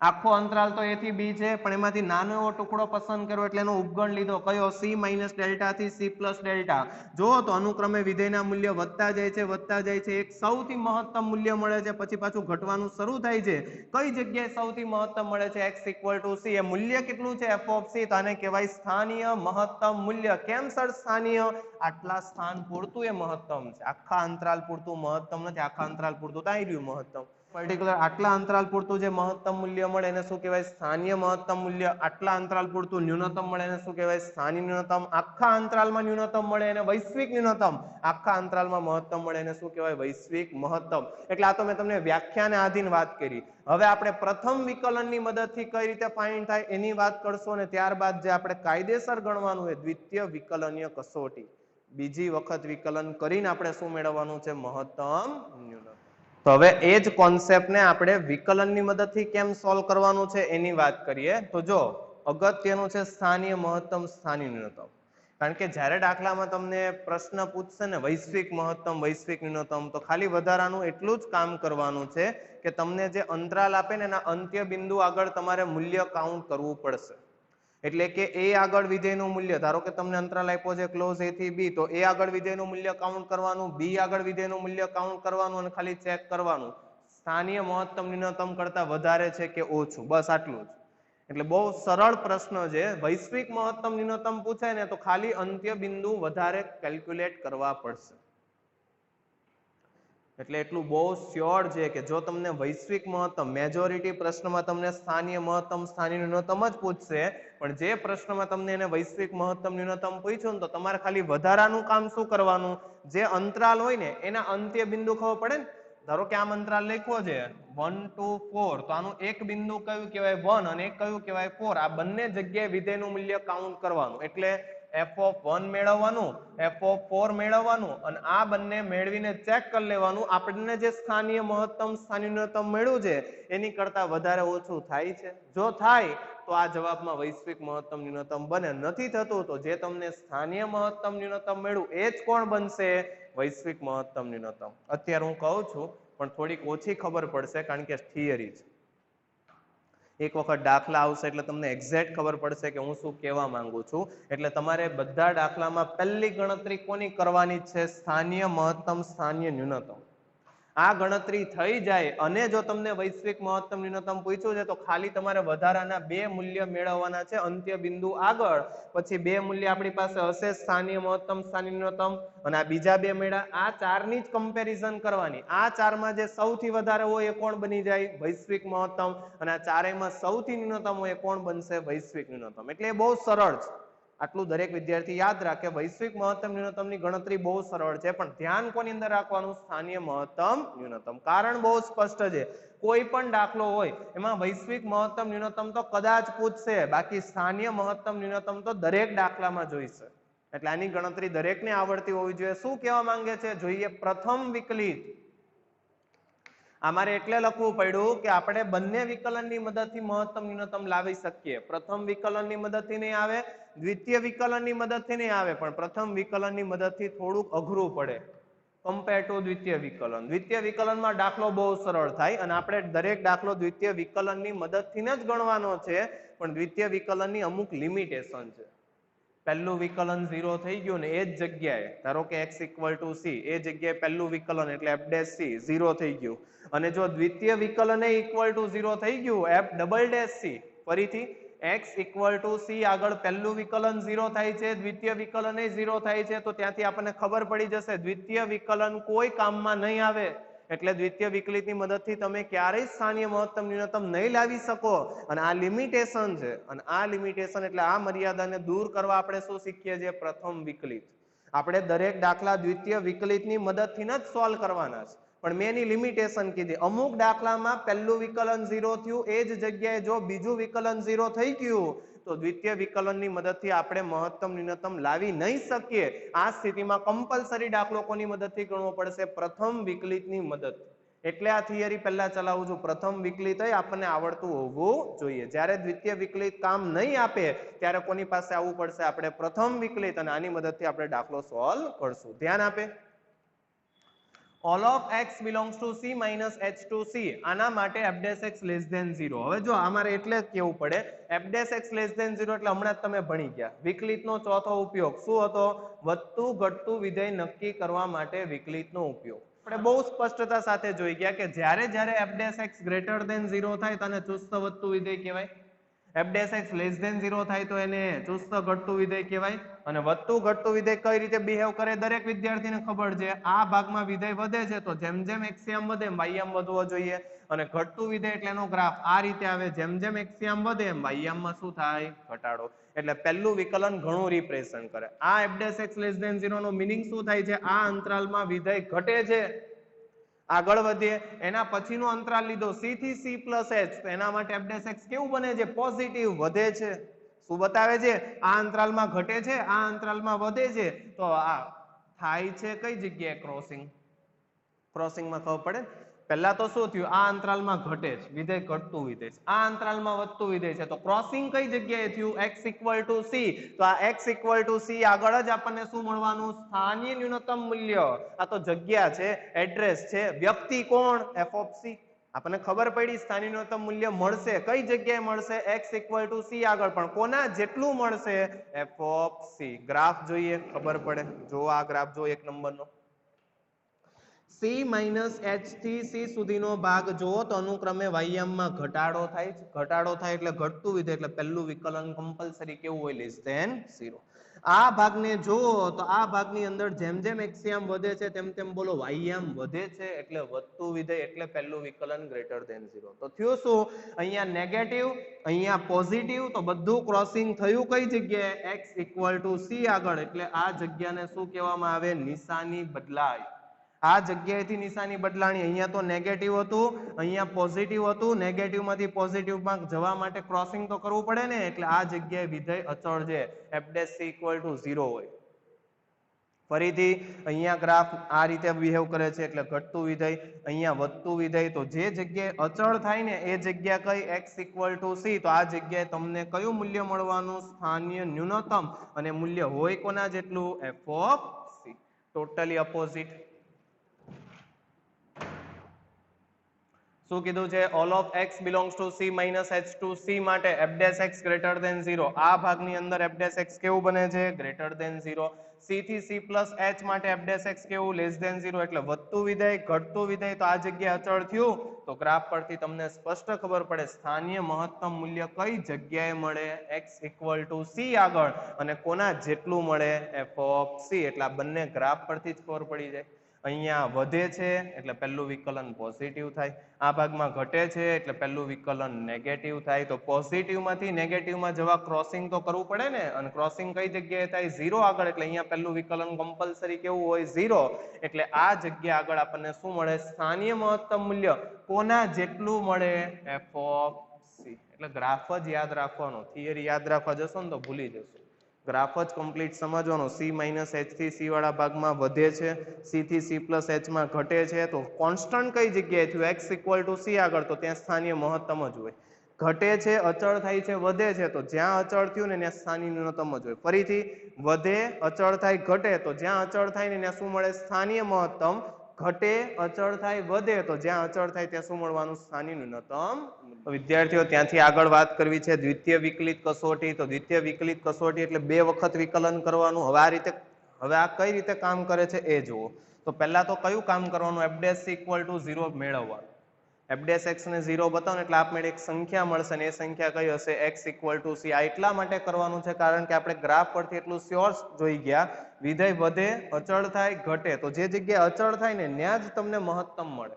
આખો અંતરાલ તો a થી b છે, પણ એમાંથી નાનો એવો ટુકડો પસંદ કર્યો એટલે એનો ઉપગણ લીધો કયો, c માઇનસ ડેલ્ટા થી c પ્લસ ડેલ્ટા. જો તો અનુક્રમે વિધેયના મૂલ્ય વધતા જાય છે વધતા જાય છે, એક સૌથી મહત્તમ મૂલ્ય મળે છે, પછી પાછું ઘટવાનું શરૂ થાય છે. કઈ જગ્યાએ સૌથી મહત્તમ મળે છે, x ઇક્વલ ટુ c, એ મૂલ્ય કેટલું છે, f ઓફ c, તો આને કહેવાય સ્થાનીય મહત્તમ મૂલ્ય. કેમ સર સ્થાનીય, આટલા સ્થાન પૂરતું એ મહત્તમ છે, આખા અંતરાલ પૂરતું મહત્તમ નથી, આખા અંતરાલ પૂરતું તો આવી રહ્યું મહત્તમ. પર્ટિક્યુલર આટલા અંતરાલ પૂરતું જે મહત્તમ મૂલ્ય મળે એને શું કહેવાય, સ્થાનીય મહત્તમ મૂલ્ય. આટલા અંતરાલ પૂરતું ન્યૂનતમ મળે એને શું કહેવાય, સ્થાનીય ન્યૂનતમ. આખા અંતરાલમાં ન્યૂનતમ મળે એને વૈશ્વિક ન્યૂનતમ. આખા અંતરાલમાં મહત્તમ મળે એને શું કહેવાય, વૈશ્વિક મહત્તમ. એટલે આ તો મેં તમને વ્યાખ્યાને આધીન વાત કરી. હવે આપણે પ્રથમ વિકલનની મદદથી કઈ રીતે ફાઇન્ડ થાય એની વાત કરશો, ને ત્યારબાદ જે આપણે કાયદેસર ગણવાનું એ દ્વિતીય વિકલનીય કસોટી. બીજી વખત વિકલન કરીને આપણે શું મેળવવાનું છે, મહત્તમ ન્યૂનતમ. તો હવે એ જ કોન્સેપ્ટને આપણે વિકલનની મદદથી કેમ સોલ્વ કરવાનું છે એની વાત કરીએ. તો જો અગત્યનું છે સ્થાનીય મહત્તમ સ્થાનીય ન્યૂનતમ. કારણ કે જ્યારે દાખલામાં તમને પ્રશ્ન પૂછશે ને વૈશ્વિક મહત્તમ વૈશ્વિક ન્યૂનતમ, તો ખાલી વધારાનું એટલું જ કામ કરવાનું છે કે તમને જે અંતરાલ આપે ને એના અંત્ય બિંદુ આગળ તમારે મૂલ્ય કાઉન્ટ કરવું પડશે. એટલે કે a આગળ વિધેયનું મૂલ્ય, ધારો કે તમને અંતરાલ આપ્યો છે ક્લોઝ a થી b, તો a આગળ વિધેયનું મૂલ્ય કાઉન્ટ કરવાનું, b આગળ વિધેયનું મૂલ્ય કાઉન્ટ કરવાનું અને ખાલી ચેક કરવાનું સ્થાનીય મહત્તમ ન્યૂનતમ કરતા વધારે છે કે ઓછું, બસ આટલું જ. એટલે બહુ સરળ પ્રશ્ન છે. વૈશ્વિક મહત્તમ ન્યૂનતમ પૂછે ને તો ખાલી અંત્ય બિંદુ વધારે કેલ્ક્યુલેટ કરવા પડશે. એટલે એટલું બહુ શ્યોર છે કે જો તમને વૈશ્વિક મહત્તમ, મેજોરિટી પ્રશ્નમાં તમને સ્થાનીય મહત્તમ સ્થાનીય ન્યૂનતમ જ પૂછશે, પણ જે પ્રશ્નમાં તમને એને વૈશ્વિક મહત્તમ ન્યૂનતમ પૂછ્યું ને તો તમારે ખાલી વધારાનું કામ શું કરવાનું, જે અંતરાલ હોય ને એના અંત્ય બિંદુ ખબર પડે ને. ધારો કે આમ અંતરાલ લખ્યો છે 1 to 4, તો આનું એક બિંદુ કયું કહેવાય 1 અને એક કયું કહેવાય 4. આ બંને જગ્યાએ વિધેયનું મૂલ્ય કાઉન્ટ કરવાનું. એટલે f of 1 મેળવવાનું, f of 4 મેળવવાનું અને આ બંને મેળવીને ચેક કરી લેવાનું આપણને જે સ્થાનીય મહત્તમ સ્થાનીય ન્યૂનતમ મળ્યું છે એની કરતા વધારે ઓછું થાય છે. જો થાય તો આ જવાબમાં વૈશ્વિક મહત્તમ ન્યૂનતમ બને. નથી થતું તો જે તમને સ્થાનીય મહત્તમ ન્યૂનતમ મળ્યું એ જ કોણ બનશે, વૈશ્વિક મહત્તમ ન્યૂનતમ. અત્યારે હું કહું છું પણ થોડીક ઓછી ખબર પડશે કારણ કે થિયરી છે. એક વખત દાખલા આવશે એટલે તમને એક્ઝેક્ટ ખબર પડશે કે હું શું કહેવા માંગુ છું. એટલે તમારે બધા દાખલામાં પહેલી ગણતરી કોની કરવાની છે, સ્થાનીય મહત્તમ સ્થાનીય ન્યૂનતમ. આ ગણતરી થઈ જાય અને જો તમને વૈશ્વિક મહત્તમ ન્યૂનતમ પૂછ્યું છે તો ખાલી તમારે વધારાના બે મૂલ્ય મેળવવાના છે અંત્ય બિંદુ આગળ. પછી બે મૂલ્ય આપણી પાસે હશે સ્થાનીય મહત્તમ સ્થાનીય ન્યૂનતમ અને આ બીજા બે મેળા, આ ચારની જ કમ્પેરિઝન કરવાની. આ ચારમાં જે સૌથી વધારે હોય એ કોણ બની જાય, વૈશ્વિક મહત્તમ, અને આ ચારેયમાં સૌથી ન્યૂનતમ હોય એ કોણ બનશે, વૈશ્વિક ન્યૂનતમ. એટલે એ બહુ સરળ છે. આટલું દરેક વિદ્યાર્થી યાદ રાખે. વૈશ્વિક મહત્તમ ન્યૂનતમની ગણતરી બહુ સરળ છે, પણ ધ્યાન કોની અંદર રાખવાનું, સ્થાનીય મહત્તમ ન્યૂનતમ. કારણ બહુ સ્પષ્ટ છે. કોઈ પણ દાખલો હોય એમાં વૈશ્વિક મહત્તમ ન્યૂનતમ તો કદાચ પૂછશે, બાકી સ્થાનીય મહત્તમ ન્યૂનતમ તો દરેક દાખલામાં જોઈશે. એટલે આની ગણતરી દરેકને આવડતી હોવી જોઈએ. શું કહેવા માંગે છે જોઈએ. પ્રથમ વિકલિત, અમારે એટલે લખવું પડ્યું કે આપણે બંને વિકલનની મદદથી મહત્તમ ન્યૂનતમ લાવી શકીએ. પ્રથમ વિકલનની મદદથી નહીં આવે, દ્વિતીય વિકલનની મદદથી નહીં આવે, પણ પ્રથમ વિકલનની મદદથી થોડુંક અઘરું પડે કમ્પેર ટુ દ્વિતીય વિકલન. દ્વિતીય વિકલનમાં દાખલો બહુ સરળ થાય અને આપણે દરેક દાખલો દ્વિતીય વિકલનની મદદથી જ ગણવાનો છે, પણ દ્વિતીય વિકલનની અમુક લિમિટેશન છે. પહેલું વિકલન 0 થઈ ગયું ને એ જ જગ્યાએ ધારો કે x ઇક્વલ ટુ c, એ જગ્યાએ પહેલું વિકલન એટલે f ડેશ c 0 થઈ ગયું. અને જો દ્વિતીય વિકલન એ ઇક્વલ ટુ 0 થઈ ગયું f ડબલ ડેશ c, ફરીથી x ઇક્વલ ટુ c આગળ પહેલું વિકલન 0 થાય છે, દ્વિતીય વિકલન એ 0 થાય છે, તો ત્યાંથી આપણને ખબર પડી જશે દ્વિતીય વિકલન કોઈ કામમાં નહીં આવે. એટલે દ્વિતીય વિકલિતની મદદથી તમે ક્યારેય સ્થાનીય મહત્તમ ન્યૂનતમ નહીં લાવી શકો. અને આ લિમિટેશન છે, અને આ લિમિટેશન એટલે આ મર્યાદાને દૂર કરવા આપણે શું શીખીએ છીએ, પ્રથમ વિકલિત. આપણે દરેક દાખલા દ્વિતીય વિકલિતની મદદથી જ સોલ્વ કરવાના છે, પણ મેં એની લિમિટેશન કીધી. અમુક દાખલામાં પહેલું વિકલન 0 થયું, એ જ જગ્યાએ જો બીજું વિકલન 0 થઈ ગયું તો દ્વિતીય વિકલનની મદદથી આપણે મહત્તમ ન્યૂનતમ લાવી નહીં શકીએ. આ સ્થિતિમાં કમ્પલસરી દાખલો કોની મદદથી ગણવો પડશે? પ્રથમ વિકલિતની મદદ. એટલે આ થિયરી પહેલા ચલાવું છું. પ્રથમ વિકલિત આપણને આવડતું હોવું જોઈએ. જ્યારે દ્વિતીય વિકલિત કામ નહીં આપે ત્યારે કોની પાસે આવવું પડશે? આપણે પ્રથમ વિકલિત, અને આની મદદથી આપણે દાખલો સોલ્વ કરશું. ધ્યાન આપે. all of x belongs to c minus h to c. આના માટે f dash x less than 0. હવે જો અમારે એટલે જ કેવું પડે f dash x less than 0 એટલે હમણાં જ તમે ભણી ગયા. વિકલિતનો ચોથો ઉપયોગ શું હતો? વધતું ઘટતું વિધેય નક્કી કરવા માટે વિકલિતનો ઉપયોગ. આપણે બહુ સ્પષ્ટતા સાથે જોઈ ગયા કે જ્યારે જ્યારે f dash x greater than 0 થાય તો આને ચુસ્ત વધતું વિધેય કહેવાય. f dash x less than 0 થાય તો એને ચુસ્ત ઘટતું વિધેય કહેવાય. અને વધતું ઘટતું વિધેય કઈ રીતે બિહેવ કરે દરેક વિદ્યાર્થીને ખબર છે. આ ભાગમાં વિધેય વધે છે તો જેમ જેમ એક્સિયમ વધે એમ વાયમ વધવો જોઈએ, અને ઘટતું વિધેય એટલે એનો ગ્રાફ આ રીતે આવે. જેમ જેમ એક્સિયમ વધે એમ વાયમમાં શું થાય? ઘટાડો. એટલે પહેલું વિકલન ઘણું રિપ્રેઝન્ટ કરે. આ f dash x less than 0 નો મીનિંગ શું થાય છે? આ અંતરાલમાં વિધેય ઘટે છે. આગળ વધીએ, એના પછીનો અંતરાલ લીધો c થી c plus h, તો એના માટે f dash x કેવું બને છે? પોઝિટિવ, વધે છે. શું બતાવે છે? આ અંતરાલમાં ઘટે છે, આ અંતરાલમાં વધે છે. તો આ થાય છે કઈ જગ્યાએ? ક્રોસિંગ. ક્રોસિંગમાં ખબર પડે. પહેલા તો શું થયું? આ અંતરાલમાં ઘટે છે, વિધેય ઘટતું વિધેય છે. આ અંતરાલમાં વધતું વિધેય છે, તો ક્રોસિંગ કઈ જગ્યાએ થયું? x equal to c. તો આ x equal to c આગળ જ આપણને શું મળવાનું? સ્થાનીય ન્યૂનતમ મૂલ્ય. આ તો જગ્યા છે, એડ્રેસ છે. વ્યક્તિ કોણ? f of c. આપણને ખબર પડી સ્થાનીય ન્યૂનતમ મૂલ્ય મળશે. કઈ જગ્યાએ મળશે? x equal to c આગળ. પણ કોના જેટલું મળશે? f of c. ગ્રાફ જોઈએ, ખબર પડે. જો આ ગ્રાફ જો 1 નંબરનો c minus h થી c સુધીનો ભાગ જુઓ તો અનુક્રમે વાયમમાં ઘટાડો થાય છે. ઘટાડો થાય એટલે ઘટતું વિધેય, એટલે પહેલું વિકલન કમ્પલસરી કેવું હોય? Less than 0. આ ભાગને જુઓ તો આ ભાગની અંદર જેમ જેમ એક્સિયમ વધે છે તેમ તેમ બોલો વાયમ વધે છે, એટલે વધતું વિધેય, એટલે પહેલું વિકલન ગ્રેટર ધેન 0. તો થયું શું? અહીંયા નેગેટિવ, અહીંયા પોઝિટિવ, તો બધું ક્રોસિંગ થયું કઈ જગ્યાએ? x equal to c આગળ. એટલે આ જગ્યાને શું કહેવામાં આવે? નિશાની બદલાય. આ જગ્યાએથી નિશાની બદલાણી. અહીંયા તો નેગેટિવ હતું, અહીંયા પોઝિટિવ હતું. નેગેટિવ માંથી પોઝિટિવમાં જવા માટે ક્રોસિંગ તો કરવું પડે ને, એટલે આ જગ્યાએ વિધેય અચળ છે, f dash c equal to 0 હોય. ફરીથી અહીંયા ગ્રાફ આ રીતે બિહેવ કરે છે, એટલે ઘટતું વિધેય, અહીંયા વધતું વિધેય. તો જે જગ્યાએ અચળ થાય ને એ જગ્યા કઈ? x equal to c. તો આ જગ્યાએ તમને કયું મૂલ્ય મળવાનું? સ્થાનીય ન્યૂનતમ. અને મૂલ્ય હોય કોના જેટલું? f of c. Totally opposite. શું કીધું છે? all of x belongs to c minus h to c માટે f dash x greater than 0. આ ભાગની અંદર f dash x કેવું બને છે? greater than 0. c થી c plus h માટે f dash x કેવું? less than 0. એટલે વધતું વિધેય, ઘટતું વિધેય. તો આ જગ્યાએ અચળ થયું. તો ગ્રાફ પરથી તમને સ્પષ્ટ ખબર પડે સ્થાનીય મહત્તમ મૂલ્ય કઈ જગ્યાએ મળે? x equal to c આગળ. અને કોના જેટલું મળે? f of c. એટલે આ બંને ગ્રાફ પરથી જ ખબર પડી જાય. અહીંયા વધે છે એટલે પહેલું વિકલન પોઝિટિવ થાય. આ ભાગમાં ઘટે છે એટલે પહેલું વિકલન નેગેટિવ થાય. તો પોઝિટિવ માંથી નેગેટિવમાં જવા ક્રોસિંગ તો કરવું પડે ને, અને ક્રોસિંગ કઈ જગ્યાએ થાય? 0 આગળ. એટલે અહીંયા પહેલું વિકલન કમ્પલસરી કેવું હોય? 0. એટલે આ જગ્યા આગળ આપણને શું મળે? સ્થાનીય મહત્તમ મૂલ્ય કોના જેટલું મળે? f of c. એટલે ગ્રાફ જ યાદ રાખવાનો. થિયરી યાદ રાખવા જશો ને તો ભૂલી જશો. ગ્રાફ જ કમ્પ્લીટ સમજવાનો. c માઇનસ h થી c વાળા ભાગમાં વધે છે, c થી c પ્લસ h માં ઘટે છે. તો કોન્સ્ટન્ટ કઈ જગ્યાએ થયું? x ઇક્વલ ટુ c આગળ. તો ત્યાં સ્થાનીય મહત્તમ જ હોય. ઘટે છે, અચળ થાય છે, વધે છે, તો જ્યાં અચળ થયું ને ત્યાં સ્થાનીય ન્યૂનતમ જ હોય. ફરીથી વધે, અચળ થાય, ઘટે, તો જ્યાં અચળ થાય ને ત્યાં શું મળે? સ્થાનીય મહત્તમ. ઘટે, અચળ થાય, વધે, તો જ્યાં અચળ થાય ત્યાં શું મળવાનું? સ્થાનીય ન્યૂનતમ. વિદ્યાર્થીઓ ત્યાંથી આગળ વાત કરવી છે દ્વિતીય વિકલિત કસોટી. તો દ્વિતીય વિકલિત કસોટી એટલે 2 વખત વિકલન કરવાનું. હવે આ કઈ રીતે કામ કરે છે એ જુઓ. તો પહેલા તો કયું કામ કરવાનું? f dash equal to 0 મેળવવાનું. f dash x ને 0 બતાવો એટલે આપમેળે એક સંખ્યા મળશે, ને એ સંખ્યા કઈ હશે? x equal to c. આ એટલા માટે કરવાનું છે કારણ કે આપણે ગ્રાફ પરથી એટલું શ્યોર જોઈ ગયા, વિધેય વધે, અચળ થાય, ઘટે. તો જે જગ્યાએ અચળ થાય ને ત્યાં જ તમને મહત્તમ મળે.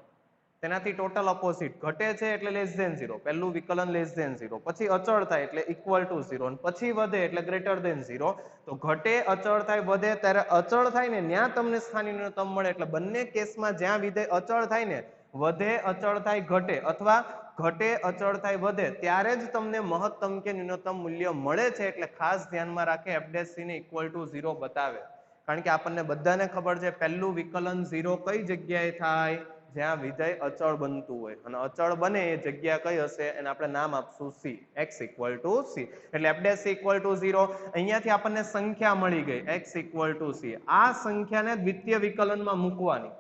તેનાથી ટોટલ ઓપોઝિટ ઘટે છે એટલે લેસ ધેન 0, પહેલું વિકલન લેસ ધેન 0, પછી અચળ થાય એટલે ઇક્વલ ટુ 0, અને પછી વધે એટલે ગ્રેટર ધેન 0. તો ઘટે, અચળ થાય, વધે, ત્યારે અચળ થાય ને ત્યાં તમને સ્થાનિય ન્યૂનતમ મળે. એટલે બંને કેસમાં જ્યાં વિધેય અચળ થાય ને, વધે, અચળ થાય, ઘટે, અથવા ઘટે, અચળ થાય, વધે, ત્યારે જ તમને મહત્તમ કે ન્યૂનતમ મૂલ્ય મળે છે. એટલે ખાસ ધ્યાનમાં રાખે f' ને ઇક્વલ ટુ 0 બતાવે. કારણ કે આપણને બધાને ખબર છે પહેલું વિકલન 0 કઈ જગ્યાએ થાય, જ્યાં વિધેય અચળ બનતું હોય, અને અચળ બને એ જગ્યા કઈ હશે, એને આપણે નામ આપશું c, x equal to c. એટલે f' ઇક્વલ ટુ 0. અહીંયાથી આપણને સંખ્યા મળી ગઈ x ઇક્વલ ટુ c. આ સંખ્યાને દ્વિતીય વિકલનમાં મૂકવાની.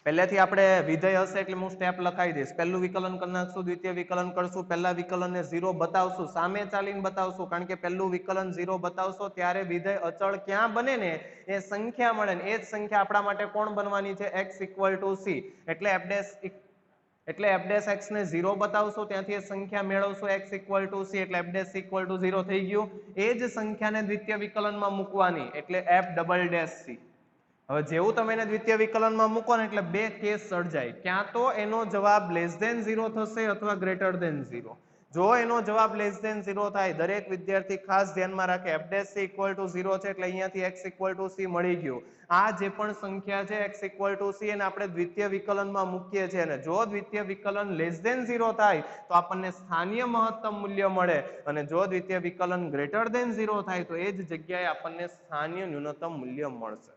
પહેલેથી આપણે વિધેય હશે એટલે હું સ્ટેપ લખાઈ દઈશ. પહેલું વિકલન કરી નાખશું, દ્વિતીય વિકલન કરશું, પહેલા વિકલનને 0 બતાવશું, સામે ચાલીને બતાવશું, કારણ કે પહેલું વિકલન 0 બતાવશો ત્યારે વિધેય અચળ ક્યાં બને ને એ સંખ્યા મળે, ને એ જ સંખ્યા આપણા માટે કોણ બનવાની છે, x ઇક્વલ ટુ c. એટલે f' ને 0 બતાવશો, ત્યાંથી એ સંખ્યા મેળવશો x ઇક્વલ ટુ c, એટલે f' ઇક્વલ ટુ 0 થઈ ગયું. એ જ સંખ્યાને દ્વિતીય વિકલનમાં મૂકવાની, એટલે f''c. હવે જેવું તમે એને દ્વિતીય વિકલનમાં મૂકો ને એટલે બે કેસ સર્જાય. ક્યાં તો એનો જવાબ લેસ ધેન 0 થશે અથવા ગ્રેટર ધેન 0. જો એનો જવાબ લેસ ધેન 0 થાય, દરેક વિદ્યાર્થી ખાસ ધ્યાનમાં રાખે f' ઇક્વલ ટુ 0 છે એટલે અહીંયાથી x ઇક્વલ ટુ c મળી ગયું. આ જે પણ સંખ્યા છે x ઇક્વલ ટુ c, એને આપણે દ્વિતીય વિકલનમાં મૂકીએ છીએ, અને જો દ્વિતીય વિકલન લેસ ધેન 0 થાય તો આપણને સ્થાનીય મહત્તમ મૂલ્ય મળે, અને જો દ્વિતીય વિકલન ગ્રેટર ધેન 0 થાય તો એ જ જગ્યાએ આપણને સ્થાનીય ન્યૂનતમ મૂલ્ય મળશે.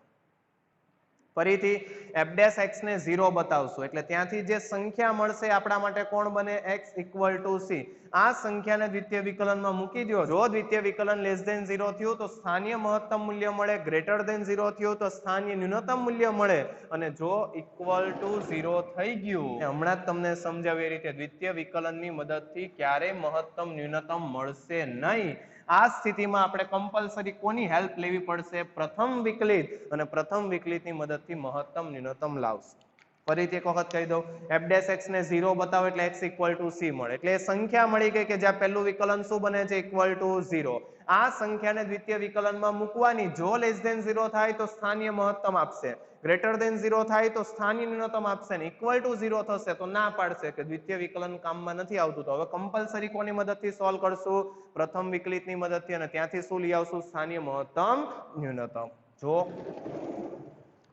ફરીથી f' ને 0 બતાવશું એટલે ત્યાંથી જે સંખ્યા મળશે આપણા માટે કોણ બને, x ઇક્વલ ટુ c. આ સંખ્યાને દ્વિતીય વિકલનમાં મૂકી દો. જો દ્વિતીય વિકલન લેસ ધેન 0 થયું તો સ્થાનીય મહત્તમ મૂલ્ય મળે, ગ્રેટર ધેન 0 થયું તો સ્થાનીય ન્યૂનતમ મૂલ્ય મળે, અને જો ઇક્વલ ટુ 0 થઈ ગયું, હમણાં જ તમને સમજાવ્યું એ રીતે દ્વિતીય વિકલનની મદદથી ક્યારેય મહત્તમ ન્યૂનતમ મળશે નહીં. આ સ્થિતિમાં આપણે કમ્પલસરી કોની હેલ્પ લેવી પડશે, પ્રથમ વિકલિત, અને પ્રથમ વિકલિતની મદદથી મહત્તમ ન્યૂનતમ લાવશું. ફરીથી એક વખત કહી દઉં, f' ને 0 બતાવો એટલે x ઇક્વલ ટુ c મળે, એટલે એ સંખ્યા મળી ગઈ કે જ્યાં પહેલું વિકલન શું બને છે, ઇક્વલ ટુ 0. આ સંખ્યાને દ્વિતીય વિકલનમાં મૂકવાની. જો લેસ ધેન 0 થાય તો સ્થાનીય મહત્તમ આપશે, ગ્રેટર ધેન 0 થાય તો સ્થાનીય ન્યૂનતમ આપશે, ને ઇક્વલ ટુ 0 થશે તો ના પાડશે કે દ્વિતીય વિકલન કામમાં નથી આવતું. તો હવે કમ્પલસરી કોની મદદથી સોલ્વ કરશું, પ્રથમ વિકલિતની મદદથી, અને ત્યાંથી શું લઈ આવશું, સ્થાનીય મહત્તમ ન્યૂનતમ. જો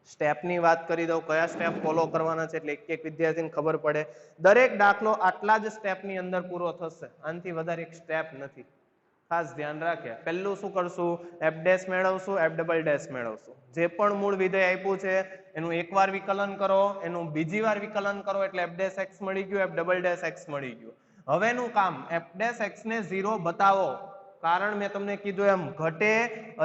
સ્ટેપની વાત કરી દઉં, કયા સ્ટેપ ફોલો કરવાના છે, એટલે એક એક વિદ્યાર્થીને ખબર પડે. દરેક દાખલો આટલા જ સ્ટેપની અંદર પૂરો થશે, આનાથી વધારે એક સ્ટેપ નથી. ખાસ ધ્યાન રાખે. પહેલું શું કરશું, f' મેળવશું, f" મેળવશું. જે પણ મૂળ વિધેય આપ્યું છે એનું એકવાર વિકલન કરો, એનું બીજી વાર વિકલન કરો, એટલે f' મળી ગયું, f" મળી ગયું. હવેનું કામ f' ને 0 બતાવો. કારણ મેં તમને કીધું એમ, ઘટે,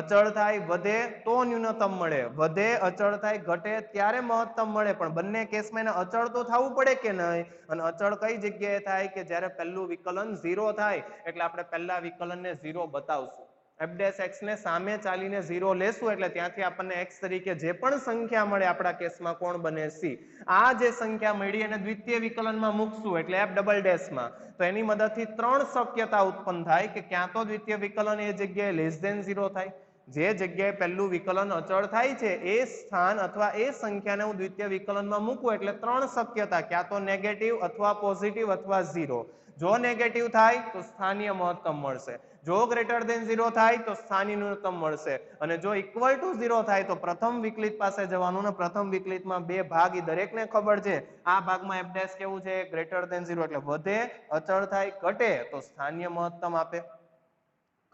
અચળ થાય, વધે તો ન્યૂનતમ મળે, વધે, અચળ થાય, ઘટે ત્યારે મહત્તમ મળે. પણ બંને કેસમાં એને અચળ તો થવું પડે કે નહીં, અને અચળ કઈ જગ્યાએ થાય કે જ્યારે પહેલું વિકલન 0 થાય, એટલે આપણે પહેલા વિકલનને 0 બતાવશું. f' ને સામે ચાલીને 0 લેશું, એટલે ત્યાંથી આપણને x તરીકે જે પણ સંખ્યા મળે આપણા કેસમાં કોણ બને, c. આ જે સંખ્યા મળી એને દ્વિતીય વિકલનમાં મૂકશું, એટલે f" માં. તો એની મદદથી ત્રણ શક્યતા ઉત્પન્ન થાય કે ક્યાં તો દ્વિતીય વિકલન એ જગ્યાએ લેસ ધેન 0 થાય, જે જગ્યાએ પહેલું વિકલન અચળ થાય છે એ સ્થાન અથવા એ સંખ્યાને હું દ્વિતીય વિકલનમાં મૂકું, એટલે ત્રણ શક્યતા, ક્યાં તો નેગેટિવ અથવા પોઝિટિવ અથવા 0. જો નેગેટિવ થાય તો સ્થાનીય મહત્તમ મળશે, જો ગ્રેટર ધેન 0 થાય તો સ્થાનીય ન્યૂનતમ મળશે, અને જો ઇક્વલ ટુ 0 થાય તો પ્રથમ વિકલિત પાસે જવાનું, ને પ્રથમ વિકલિતમાં બે ભાગ, એ દરેકને ખબર છે. આ ભાગમાં f' કેવું છે, ગ્રેટર ધેન 0, એટલે વધે, અચળ થાય, ઘટે તો સ્થાનીય મહત્તમ આપે,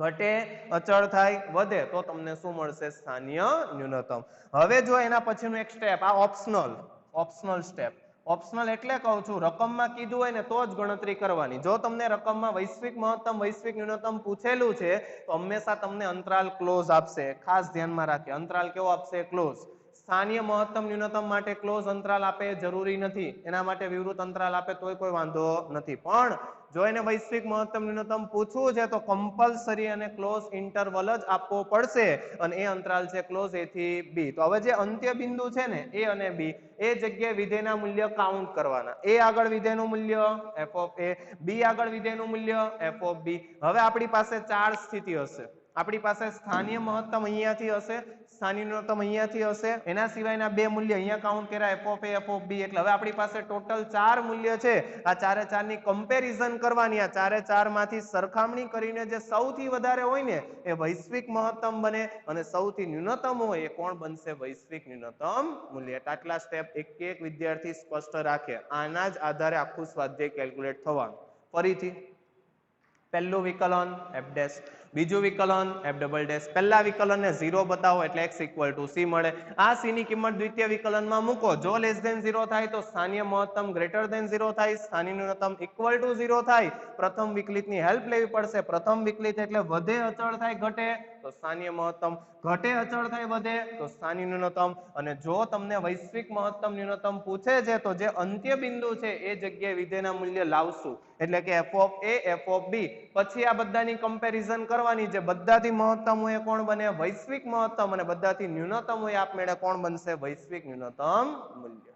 ઘટે, અચળ થાય, વધે તો તમને શું મળશે, સ્થાનીય ન્યૂનતમ. હવે જો એના પછીનું એક સ્ટેપ, આ ઓપ્શનલ સ્ટેપ. ઓપ્શનલ એટલે કહું છું, રકમમાં કીધું હોય ને તો જ ગણતરી કરવાની. જો તમને રકમમાં વૈશ્વિક મહત્તમ, વૈશ્વિક ન્યૂનતમ પૂછેલું છે તો હંમેશા તમને અંતરાલ ક્લોઝ આપશે. ખાસ ધ્યાનમાં રાખે, અંતરાલ કેવો આપશે, ક્લોઝ. સ્થાનીય મહત્તમ ન્યૂનતમ માટે ક્લોઝ અંતરાલ આપે જરૂરી નથી, એના માટે વિવૃત અંતરાલ આપે તોય કોઈ વાંધો નથી. પણ જો એને વૈશ્વિક મહત્તમ ન્યૂનતમ પૂછવું છે તો કમ્પલસરી અને ક્લોઝ ઇન્ટરવલ જ આપવો પડશે, અને એ અંતરાલ છે ક્લોઝ a થી b. તો હવે જે અંત્ય બિંદુ છે ને a અને b, એ જગ્યાએ વિધેયના મૂલ્ય કાઉન્ટ કરવાના. a આગળ વિધેયનું મૂલ્ય f(a), b આગળ વિધેયનું મૂલ્ય f(b). હવે આપણી પાસે ચાર સ્થિતિ હશે, આપણી પાસે સ્થાનીય મહત્તમ અહીંયાથી હશે, સ્થાનીય ન્યૂનતમ અહીંયાથી હશે, એના સિવાયના બે મૂલ્ય અહીંયા કાઉન્ટ કર્યા F of A F of B, એટલે હવે આપણી પાસે ટોટલ 4 મૂલ્ય છે. આ ચારે ચારની કમ્પેરિઝન કરવાની, આ ચારે ચાર માંથી સરખામણી કરીને જે સૌથી વધારે હોય ને એ વૈશ્વિક મહત્તમ બને અને સૌથી ન્યૂનતમ હોય એ કોણ બનશે? વૈશ્વિક ન્યૂનતમ મૂલ્ય. આટલા સ્ટેપ એક વિદ્યાર્થી સ્પષ્ટ રાખે, આના જ આધારે આખું સ્વાધ્યાય કેલ્ક્યુલેટ થવાનું. ફરીથી પહેલું વિકલન એફ ડેશ, બીજું વિકલન એફ ડબલ ડેશ. પહેલા વિકલનને 0 બતાવો એટલે x ઇક્વલ ટુ c મળે. આ c ની કિંમત દ્વિતીય વિકલનમાં મૂકો, જો લેસ ધેન 0 થાય તો સ્થાનીય મહત્તમ ગ્રેટર ધેન 0 થાય, સ્થાનીય ન્યૂનતમ ઇક્વલ ટુ 0 થાય. પ્રથમ વિકલિતની હેલ્પ લેવી પડશે. પ્રથમ વિકલિત એટલે વધે અચળ થાય ઘટે તો સ્થાનીય મહત્તમ, ઘટે અચળ થાય વધે તો સ્થાનીય ન્યૂનતમ. અને જો તમને વૈશ્વિક મહત્તમ ન્યૂનતમ પૂછે છે તો જે અંત્ય બિંદુ છે એ જગ્યાએ વિધેયના મૂલ્ય લાવશું, એટલે કે F of A F of B. પછી આ બધાની કમ્પેરિઝન કરવાની, જે બધાથી મહત્તમ હોય એ કોણ બને? વૈશ્વિક મહત્તમ, અને બધાથી ન્યૂનતમ હોય આપમેળે કોણ બનશે? વૈશ્વિક ન્યૂનતમ મૂલ્ય.